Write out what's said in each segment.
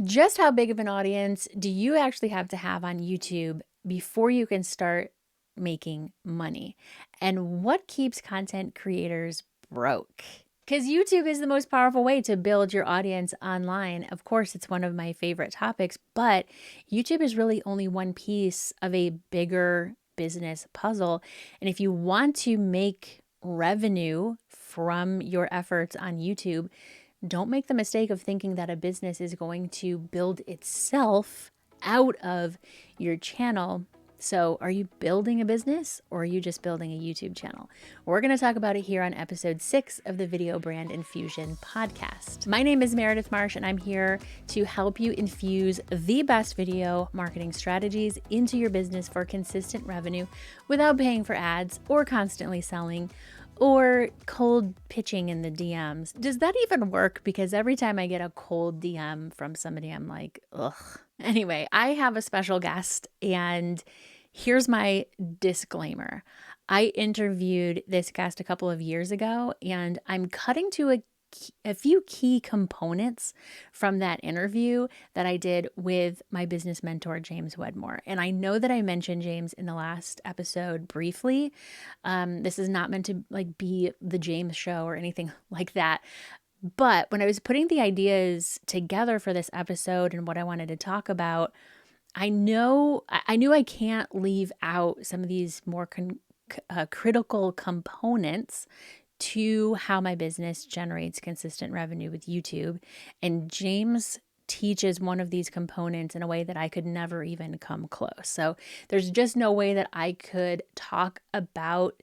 Just how big of an audience do you actually have to have on YouTube before you can start making money? And what keeps content creators broke? Because YouTube is the most powerful way to build your audience online. Of course, it's one of my favorite topics, but YouTube is really only one piece of a bigger business puzzle. And if you want to make revenue from your efforts on YouTube, don't make the mistake of thinking that a business is going to build itself out of your channel. So, are you building a business or are you just building a YouTube channel? We're going to talk about it here on episode 6 of the Video Brand Infusion podcast. My name is Meredith Marsh, and I'm here to help you infuse the best video marketing strategies into your business for consistent revenue without paying for ads or constantly selling or cold pitching in the DMs. Does that even work? Because every time I get a cold DM from somebody, I'm like, ugh. Anyway, I have a special guest, and here's my disclaimer. I interviewed this guest a couple of years ago, and I'm cutting to a few key components from that interview that I did with my business mentor, James Wedmore. And I know that I mentioned James in the last episode briefly. This is not meant to be the James show or anything like that. But when I was putting the ideas together for this episode and what I wanted to talk about, I knew I can't leave out some of these more critical components to how my business generates consistent revenue with YouTube. And James teaches one of these components in a way that I could never even come close. So there's just no way that I could talk about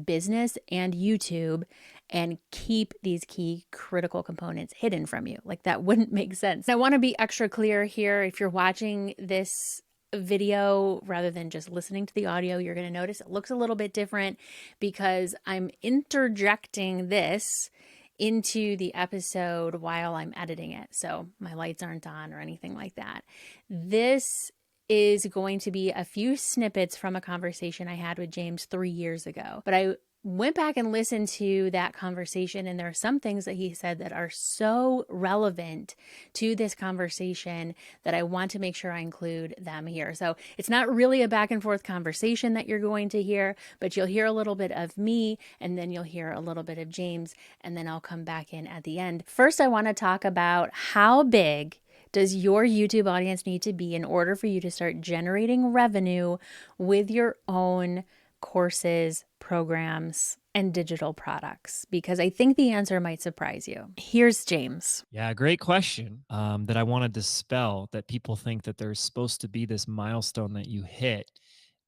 business and YouTube and keep these key critical components hidden from you. Like, that wouldn't make sense. I want to be extra clear here. If you're watching this video rather than just listening to the audio, you're going to notice it looks a little bit different because I'm interjecting this into the episode while I'm editing it. So my lights aren't on or anything like that. This is going to be a few snippets from a conversation I had with James 3 years ago. But I went back and listened to that conversation, and there are some things that he said that are so relevant to this conversation that I want to make sure I include them here. So it's not really a back and forth conversation that you're going to hear, but you'll hear a little bit of me, and then you'll hear a little bit of James, and then I'll come back in at the end. First, I want to talk about how big does your YouTube audience need to be in order for you to start generating revenue with your own courses, programs, and digital products? Because I think the answer might surprise you. Here's James. Yeah, great question that I want to dispel, that people think that there's supposed to be this milestone that you hit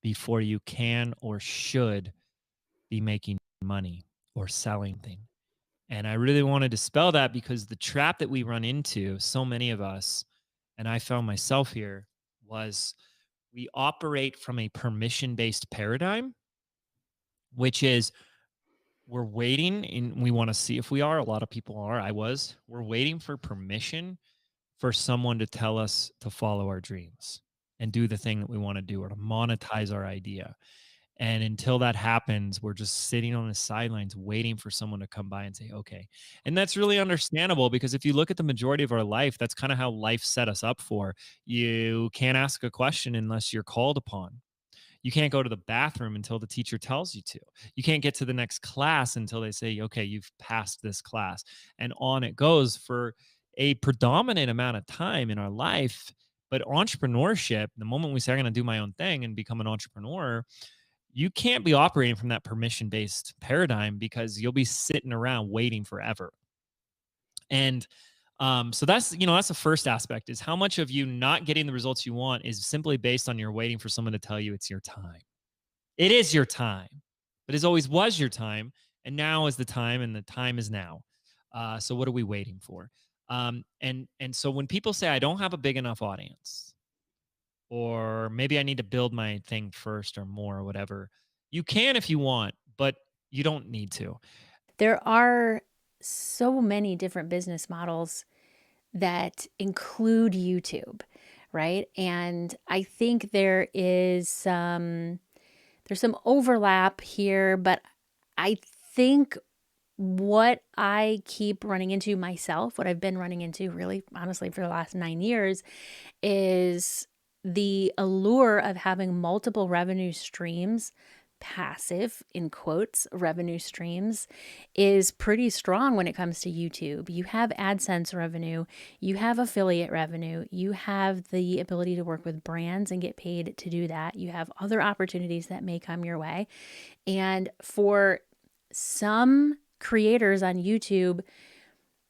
before you can or should be making money or selling things. And I really want to dispel that, because the trap that we run into, so many of us, and I found myself here, was we operate from a permission based paradigm, which is we're waiting and we want to see if we are. A lot of people are. We're waiting for permission for someone to tell us to follow our dreams and do the thing that we want to do, or to monetize our idea. And until that happens, we're just sitting on the sidelines waiting for someone to come by and say, okay. And that's really understandable, because if you look at the majority of our life, that's kind of how life set us up for. You can't ask a question unless you're called upon. You can't go to the bathroom until the teacher tells you to. You can't get to the next class until they say, okay, you've passed this class. And on it goes for a predominant amount of time in our life. But entrepreneurship, the moment we say, I'm going to do my own thing and become an entrepreneur, you can't be operating from that permission based paradigm, because you'll be sitting around waiting forever. And so that's the first aspect, is how much of you not getting the results you want is simply based on you're waiting for someone to tell you it's your time. It is your time, but it always was your time. And now is the time, and the time is now. So what are we waiting for? And so when people say, I don't have a big enough audience, or maybe I need to build my thing first or more or whatever, you can if you want, but you don't need to. There are so many different business models that include YouTube, right? And I think there's some overlap here, but I think what I keep running into myself, what I've been running into really honestly for the last 9 years is the allure of having multiple revenue streams, passive in quotes, revenue streams is pretty strong when it comes to YouTube. You have AdSense revenue, you have affiliate revenue, you have the ability to work with brands and get paid to do that. You have other opportunities that may come your way. And for some creators on YouTube,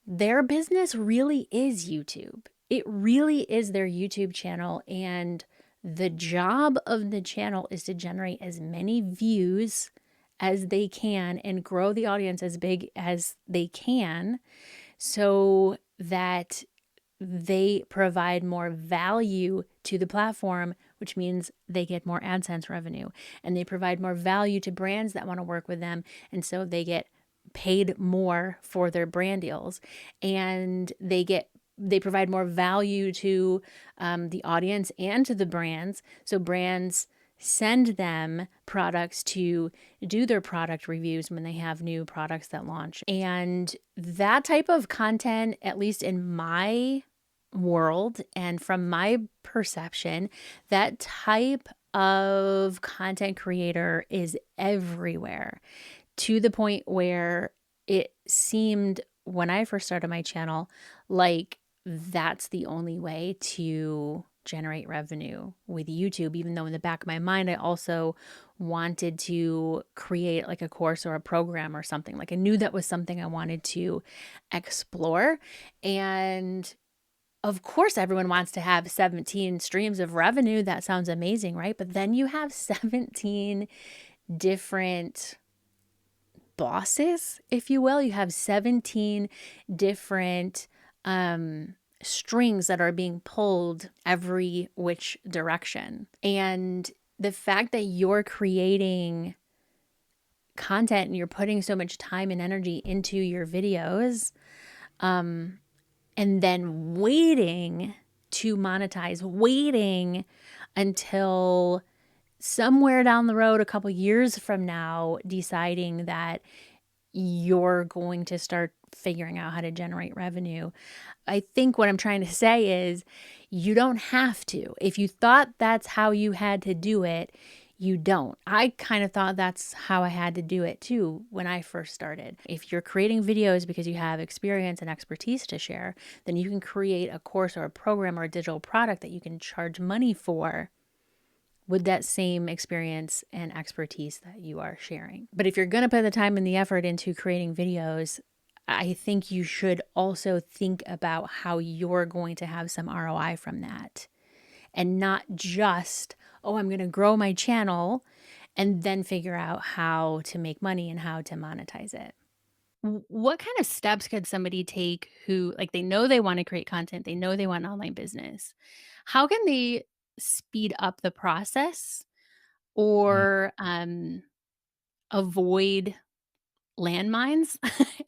their business really is YouTube. It really is their YouTube channel. And the job of the channel is to generate as many views as they can and grow the audience as big as they can so that they provide more value to the platform, which means they get more AdSense revenue. And they provide more value to brands that want to work with them. And so they get paid more for their brand deals. And they provide more value to the audience and to the brands. So brands send them products to do their product reviews when they have new products that launch. And that type of content, at least in my world and from my perception, that type of content creator is everywhere to the point where it seemed when I first started my channel like that's the only way to generate revenue with YouTube, even though in the back of my mind, I also wanted to create like a course or a program or something. Like I knew that was something I wanted to explore. And of course, everyone wants to have 17 streams of revenue. That sounds amazing, right? But then you have 17 different bosses, if you will. You have 17 different strings that are being pulled every which direction. And the fact that you're creating content and you're putting so much time and energy into your videos, and then waiting to monetize, waiting until somewhere down the road, a couple years from now, deciding that you're going to start figuring out how to generate revenue. I think what I'm trying to say is you don't have to. If you thought that's how you had to do it, you don't. I kind of thought that's how I had to do it too when I first started. If you're creating videos because you have experience and expertise to share, then you can create a course or a program or a digital product that you can charge money for with that same experience and expertise that you are sharing. But if you're going to put the time and the effort into creating videos, I think you should also think about how you're going to have some ROI from that and not just, oh, I'm going to grow my channel and then figure out how to make money and how to monetize it. What kind of steps could somebody take who, like, they know they want to create content, they know they want an online business? How can they speed up the process Mm. or avoid landmines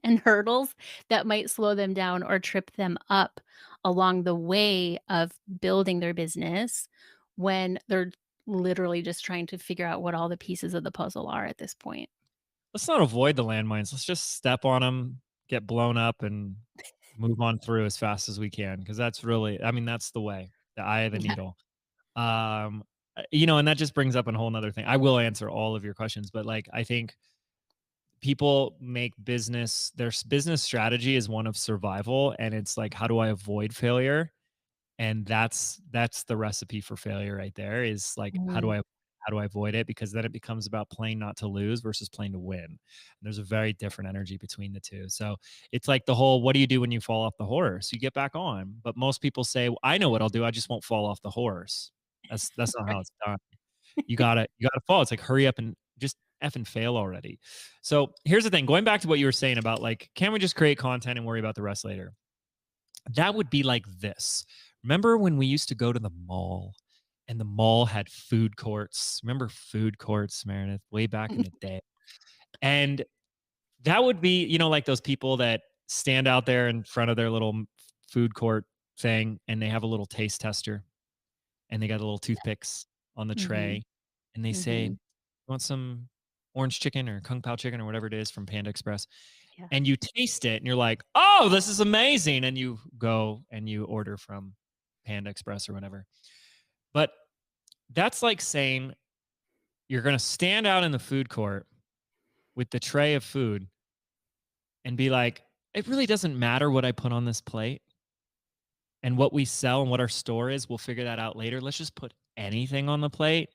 and hurdles that might slow them down or trip them up along the way of building their business when they're literally just trying to figure out what all the pieces of the puzzle are at this point? Let's not avoid the landmines. Let's just step on them, get blown up, and move on through as fast as we can. Because that's really, I mean, that's the way, the eye of the Yeah. needle. And that just brings up a whole nother thing. I will answer all of your questions, but like, I think people make their business strategy is one of survival. And it's like, how do I avoid failure? And that's the recipe for failure right there is like, Mm. how do I avoid it? Because then it becomes about playing not to lose versus playing to win. And there's a very different energy between the two. So it's like the whole, what do you do when you fall off the horse? You get back on. But most people say, well, I know what I'll do. I just won't fall off the horse. That's not how it's done. You gotta fall. It's like hurry up and just effing fail already. So here's the thing. Going back to what you were saying about like, can we just create content and worry about the rest later? That would be like this. Remember when we used to go to the mall and the mall had food courts? Remember food courts, Meredith, way back in the day? And that would be, like those people that stand out there in front of their little food court thing and they have a little taste tester and they got a little toothpicks on the Mhm. tray and they say, Mhm. want some orange chicken or kung pao chicken or whatever it is from Panda Express? Yeah. and you taste it and you're like, oh, this is amazing. And you go and you order from Panda Express or whatever. But that's like saying you're going to stand out in the food court with the tray of food and be like, it really doesn't matter what I put on this plate and what we sell and what our store is. We'll figure that out later. Let's just put anything on the plate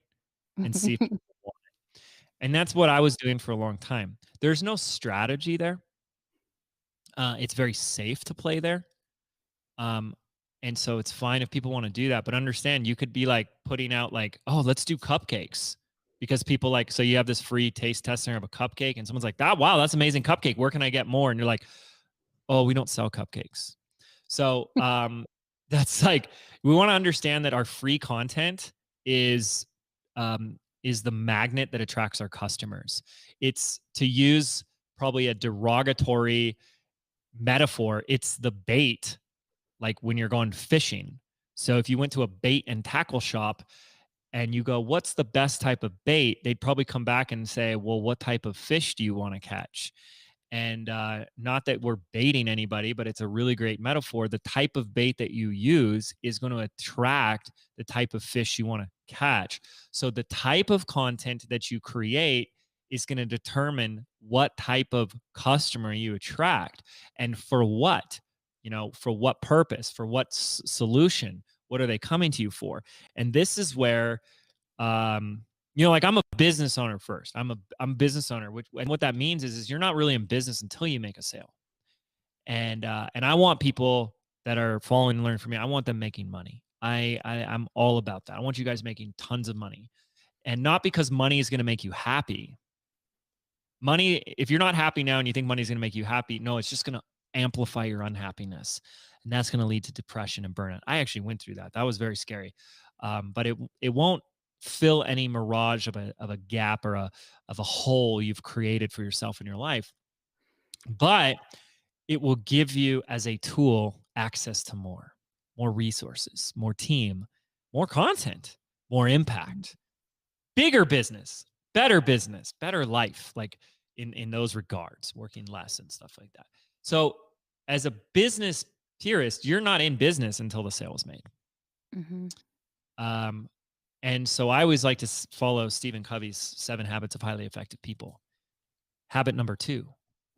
and see if people want it. And that's what I was doing for a long time. There's no strategy there. It's very safe to play there. Um, and so it's fine if people want to do that, but understand you could be like putting out like, oh, let's do cupcakes because people like, so you have this free taste testing of a cupcake and someone's like, that, wow, that's amazing cupcake. Where can I get more? And you're like, oh, we don't sell cupcakes. So that's like, we want to understand that our free content is the magnet that attracts our customers. It's, to use probably a derogatory metaphor, it's the bait, like when you're going fishing. So if you went to a bait and tackle shop and you go, what's the best type of bait? They'd probably come back and say, well, what type of fish do you want to catch? And not that we're baiting anybody, but it's a really great metaphor. The type of bait that you use is going to attract the type of fish you want to catch. So the type of content that you create is going to determine what type of customer you attract and for what, for what purpose, for what solution, what are they coming to you for? And this is where, like I'm a business owner first. I'm a business owner, and what that means is you're not really in business until you make a sale. And I want people that are following and learning from me. I want them making money. I'm all about that. I want you guys making tons of money, and not because money is going to make you happy. Money, if you're not happy now and you think money is going to make you happy, no, it's just going to amplify your unhappiness, and that's going to lead to depression and burnout. I actually went through that. That was very scary, but it won't fill any mirage of a gap or of a hole you've created for yourself in your life, but it will give you as a tool access to more resources, more team, more content, more impact, bigger business, better life, like in those regards, working less and stuff like that. So as a business purist, you're not in business until the sale is made. Mhm. Um, and so I always like to follow Stephen Covey's 7 Habits of Highly Effective People. Habit number 2,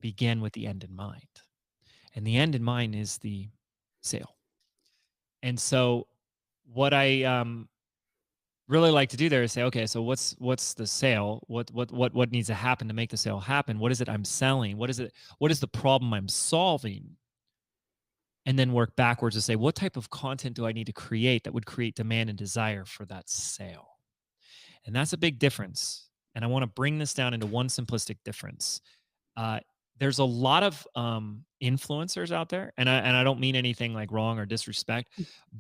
begin with the end in mind. And the end in mind is the sale. And so what I really like to do there is say, okay, so what's the sale? What needs to happen to make the sale happen? What is it I'm selling? What is the problem I'm solving? And then work backwards to say, what type of content do I need to create that would create demand and desire for that sale? And that's a big difference. And I want to bring this down into one simplistic difference. Uh, there's a lot of influencers out there, and I don't mean anything like wrong or disrespect,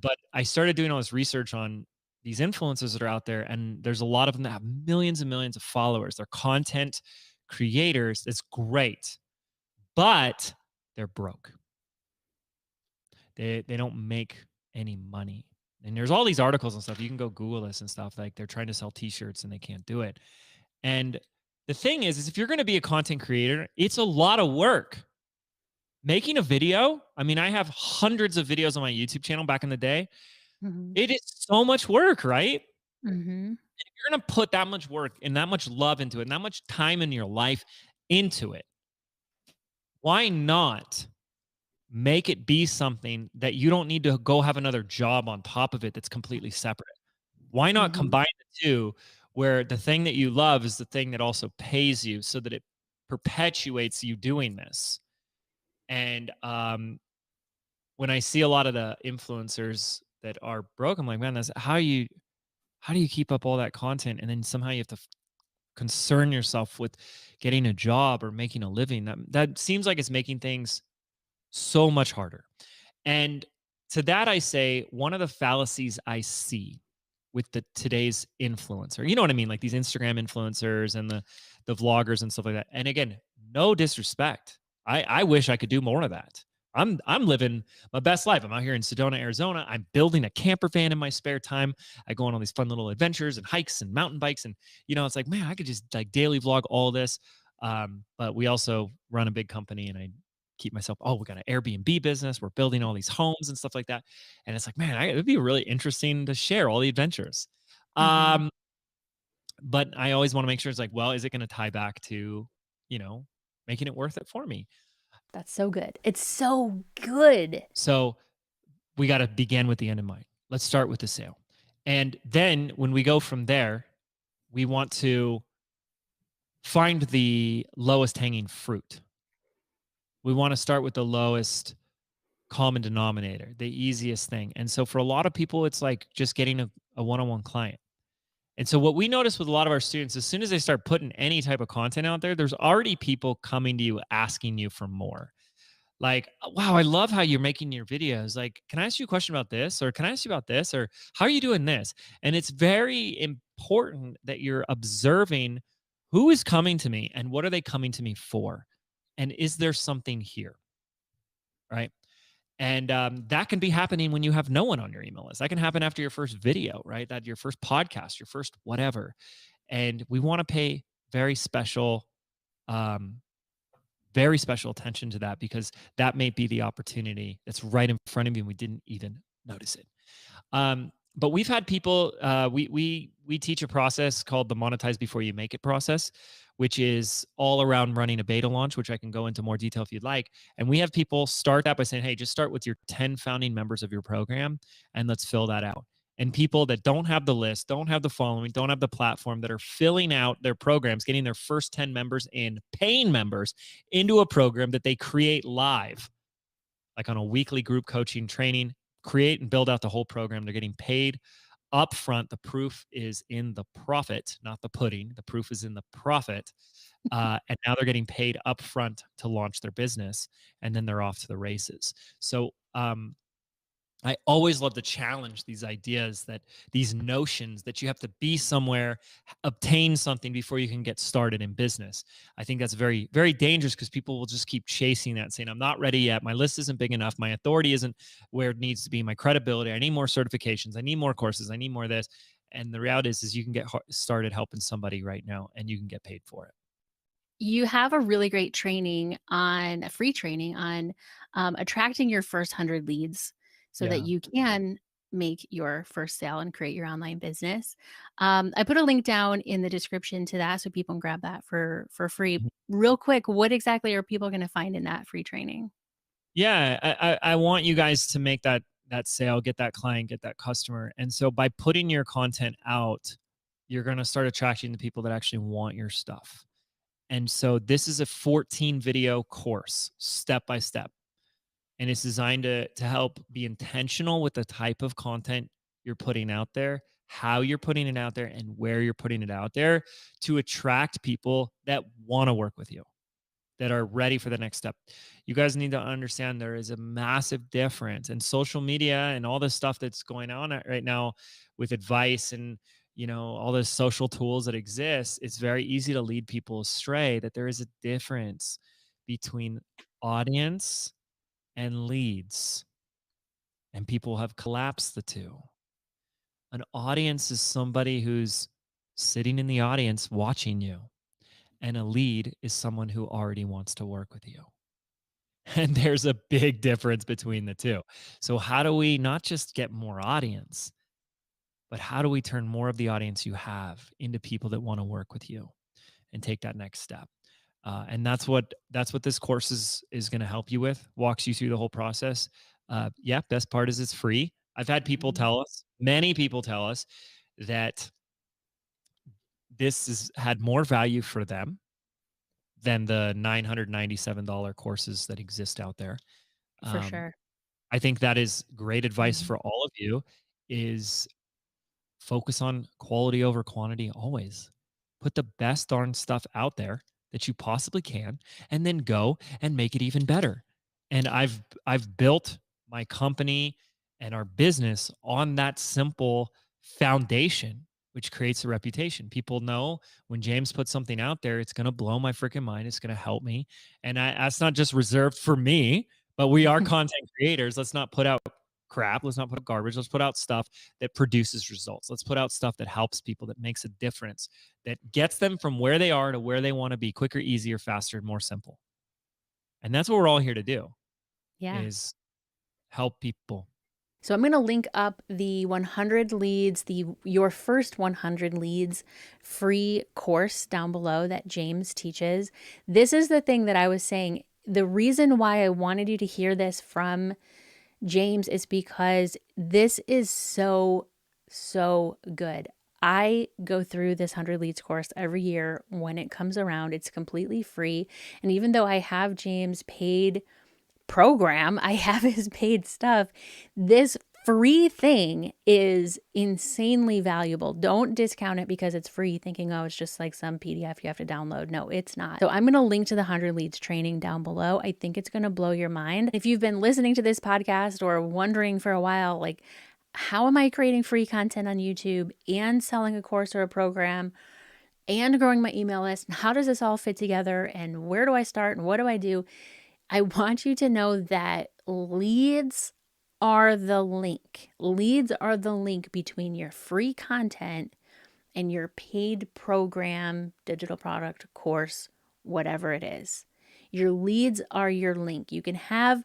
but I started doing all this research on these influencers that are out there, and there's a lot of them that have millions and millions of followers. They're content creators. It's great, but they're broke. They don't make any money. And there's all these articles and stuff. You can go Google this and stuff. Like they're trying to sell T-shirts and they can't do it. And the thing is if you're going to be a content creator, it's a lot of work. Making a video, I mean, I have hundreds of videos on my YouTube channel back in the day. Mhm. It is so much work, right? Mhm. If you're going to put that much work and that much love into it and that much time in your life into it, why not make it be something that you don't need to go have another job on top of it that's completely separate? Why not Mhm. combine the two where the thing that you love is the thing that also pays you so that it perpetuates you doing this? And when I see a lot of the influencers that are broke, I'm like, man, that's how do you keep up all that content and then somehow you have to concern yourself with getting a job or making a living? That seems like it's making things so much harder. And to that, I say one of the fallacies I see with today's influencer, you know what I mean? Like these Instagram influencers and the vloggers and stuff like that. And again, no disrespect. I wish I could do more of that. I'm living my best life. I'm out here in Sedona, Arizona. I'm building a camper van in my spare time. I go on all these fun little adventures and hikes and mountain bikes. And it's like, man, I could just like daily vlog all this. But we also run a big company, and I keep myself, oh, we got an Airbnb business. We're building all these homes and stuff like that. And it's like, man, it'd be really interesting to share all the adventures. Mhm. Um, but I always want to make sure it's like, well, is it going to tie back to, you know, making it worth it for me? That's so good. It's so good. So we got to begin with the end in mind. Let's start with the sale. And then when we go from there, we want to find the lowest hanging fruit. We want to start with the lowest common denominator, the easiest thing. And so for a lot of people, it's like just getting a one-on-one client. And so what we notice with a lot of our students, as soon as they start putting any type of content out there, there's already people coming to you asking you for more. Like, wow, I love how you're making your videos. Like, can I ask you a question about this? Or can I ask you about this? Or how are you doing this? And it's very important that you're observing who is coming to me and what are they coming to me for? And is there something here? Right. And that can be happening when you have no one on your email list. That can happen after your first video, right? That your first podcast, your first whatever. And we want to pay very special, um, very special attention to that because that may be the opportunity that's right in front of you and we didn't even notice it. But we've had people. We teach a process called the monetize before you make it process, which is all around running a beta launch, which I can go into more detail if you'd like. And we have people start that by saying, "Hey, just start with your 10 founding members of your program, and let's fill that out." And people that don't have the list, don't have the following, don't have the platform, that are filling out their programs, getting their first 10 members in, paying members into a program that they create live like on a weekly group coaching training, create and build out the whole program. They're getting paid upfront. The proof is in the profit, not the pudding. The proof is in the profit. And now they're getting paid upfront to launch their business, and then they're off to the races. So I always love to challenge these ideas, that these notions that you have to be somewhere, obtain something before you can get started in business. I think that's very, very dangerous because people will just keep chasing that, saying, I'm not ready yet. My list isn't big enough. My authority isn't where it needs to be. My credibility, I need more certifications. I need more courses. I need more of this. And the reality is you can get started helping somebody right now and you can get paid for it. You have a really great training on a free training on, attracting your first 100 leads so that Yeah. you can make your first sale and create your online business. I put a link down in the description to that so people can grab that for free. Real quick, what exactly are people gonna find in that free training? Yeah, I want you guys to make that sale, get that client, get that customer. And so by putting your content out, you're going to start attracting the people that actually want your stuff. And so this is a 14 video course, step by step. And it's designed to help be intentional with the type of content you're putting out there, how you're putting it out there, and where you're putting it out there to attract people that want to work with you, that are ready for the next step. You guys need to understand there is a massive difference, and social media and all this stuff that's going on right now with advice and all the social tools that exist. It's very easy to lead people astray, that there is a difference between audience and leads, and people have collapsed the two. An audience is somebody who's sitting in the audience watching you, and a lead is someone who already wants to work with you. And there's a big difference between the two. So, how do we not just get more audience, but how do we turn more of the audience you have into people that want to work with you and take that next step? And that's what this course is going to help you with. Walks you through the whole process. Yeah, best part is it's free. I've had people Mhm. tell us, many people tell us that this has had more value for them than the $997 courses that exist out there. For Um, sure. I think that is great advice Mhm. for all of you, is focus on quality over quantity always. Put the best darn stuff out there that you possibly can, and then go and make it even better. And I've built my company and our business on that simple foundation, which creates a reputation. People know when James puts something out there, it's going to blow my freaking mind. It's going to help me. And that's not just reserved for me, but we are content creators. Let's not put out crap. Let's not put out garbage. Let's put out stuff that produces results. Let's put out stuff that helps people, that makes a difference, that gets them from where they are to where they want to be quicker, easier, faster, and more simple. And that's what we're all here to do, Yeah. is help people. So I'm going to link up the 100 leads, your first 100 leads free course down below that James teaches. This is the thing that I was saying. The reason why I wanted you to hear this from James is because this is so, so good. I go through this 100 leads course every year when it comes around. It's completely free. And even though I have James paid program, I have his paid stuff, this free thing is insanely valuable. Don't discount it because it's free thinking, oh, it's just like some PDF you have to download. No, it's not. So I'm going to link to the 100 leads training down below. I think it's going to blow your mind. If you've been listening to this podcast or wondering for a while, like, how am I creating free content on YouTube and selling a course or a program and growing my email list? And how does this all fit together? And where do I start? And what do I do? I want you to know that leads are the link. Leads are the link between your free content and your paid program, digital product, course, whatever it is. Your leads are your link. You can have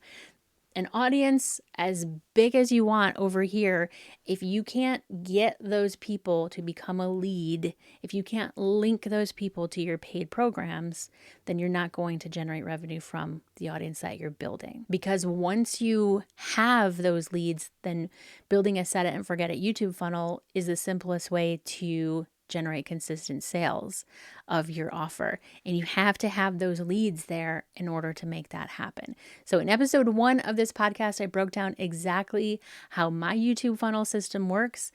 an audience as big as you want over here. If you can't get those people to become a lead, if you can't link those people to your paid programs, then you're not going to generate revenue from the audience that you're building. Because once you have those leads, then building a set it and forget it YouTube funnel is the simplest way to generate consistent sales of your offer. And you have to have those leads there in order to make that happen. So in episode 1 of this podcast, I broke down exactly how my YouTube funnel system works,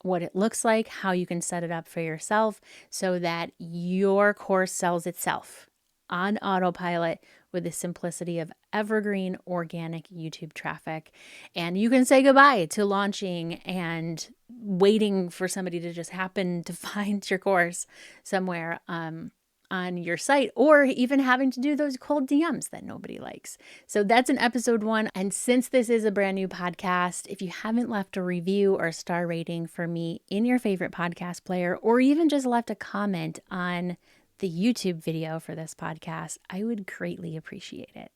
what it looks like, how you can set it up for yourself so that your course sells itself on autopilot with the simplicity of evergreen organic YouTube traffic. And you can say goodbye to launching and waiting for somebody to just happen to find your course somewhere on your site, or even having to do those cold DMs that nobody likes. So that's in episode 1. And since this is a brand new podcast, if you haven't left a review or a star rating for me in your favorite podcast player, or even just left a comment on the YouTube video for this podcast, I would greatly appreciate it.